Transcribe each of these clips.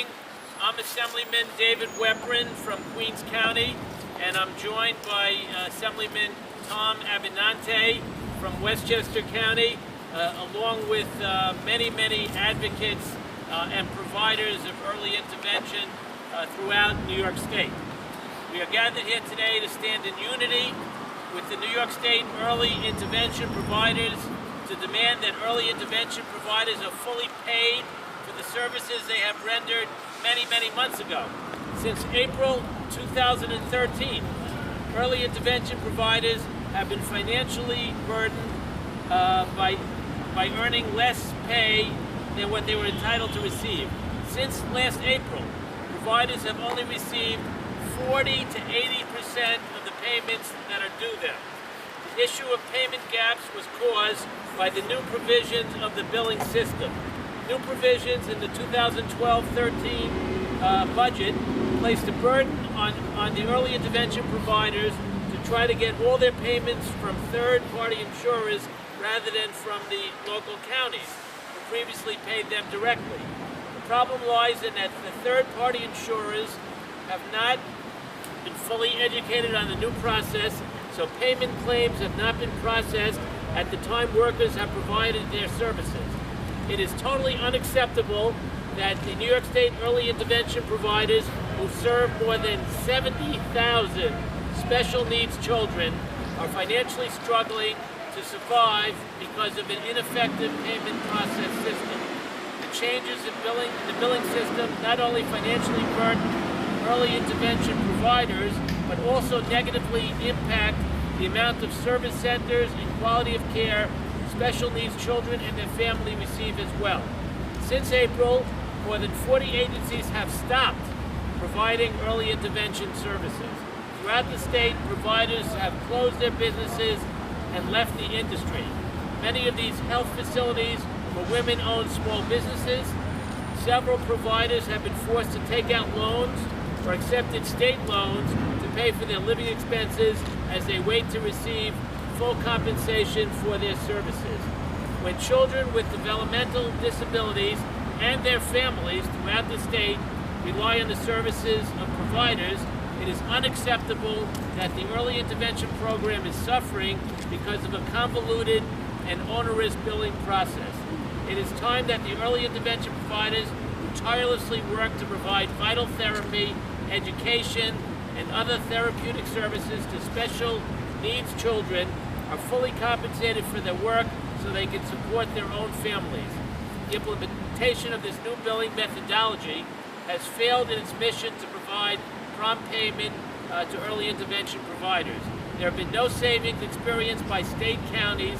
morning. I'm Assemblyman David Weprin from Queens County, and I'm joined by Assemblyman Tom Abenante from Westchester County, along with many advocates and providers of early intervention throughout New York State. We are gathered here today to stand in unity with the New York State early intervention providers to demand that early intervention providers are fully paid for the services they have rendered many months ago. Since April 2013, early intervention providers have been financially burdened by earning less pay than what they were entitled to receive. Since last April, providers have only received 40 to 80% of the payments that are due them. The issue of payment gaps was caused by the new provisions of the billing system. New provisions in the 2012-13 budget placed a burden on the early intervention providers to try to get all their payments from third-party insurers rather than from the local counties, who previously paid them directly. The problem lies in that the third-party insurers have not been fully educated on the new process, so payment claims have not been processed at the time workers have provided their services. It is totally unacceptable that the New York State early intervention providers who serve more than 70,000 special needs children are financially struggling to survive because of an ineffective payment process system. The changes in the billing system not only financially burden early intervention providers, but also negatively impact the amount of service centers and quality of care special needs children and their family receive as well. Since April, more than 40 agencies have stopped providing early intervention services. Throughout the state, providers have closed their businesses and left the industry. Many of these health facilities were women-owned small businesses. Several providers have been forced to take out loans or accepted state loans to pay for their living expenses as they wait to receive full compensation for their services. When children with developmental disabilities and their families throughout the state rely on the services of providers, it is unacceptable that the early intervention program is suffering because of a convoluted and onerous billing process. It is time that the early intervention providers who tirelessly work to provide vital therapy, education, and other therapeutic services to special needs children are fully compensated for their work so they can support their own families. The implementation of this new billing methodology has failed in its mission to provide prompt payment to early intervention providers. There have been no savings experienced by state counties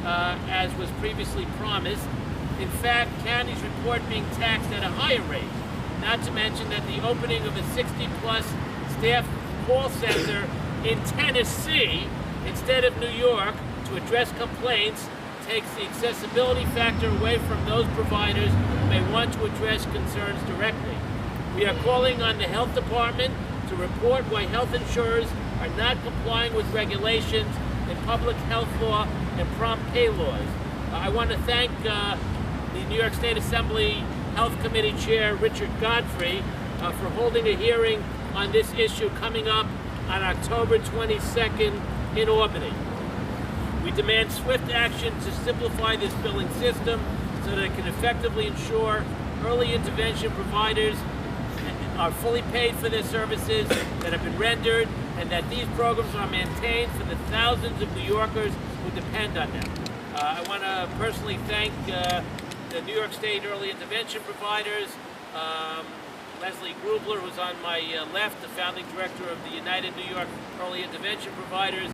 as was previously promised. In fact, counties report being taxed at a higher rate, not to mention that the opening of a 60-plus staff call center in Tennessee instead of New York to address complaints takes the accessibility factor away from those providers who may want to address concerns directly. We are calling on the health department to report why health insurers are not complying with regulations in public health law and prompt pay laws. I want to thank the New York State Assembly Health Committee Chair Richard Godfrey for holding a hearing on this issue coming up on October 22nd in Albany. We demand swift action to simplify this billing system so that it can effectively ensure early intervention providers are fully paid for their services that have been rendered, and that these programs are maintained for the thousands of New Yorkers who depend on them. I want to personally thank the New York State early intervention providers, Leslie Grubler, who's on my left, the founding director of the United New York Early Intervention Providers.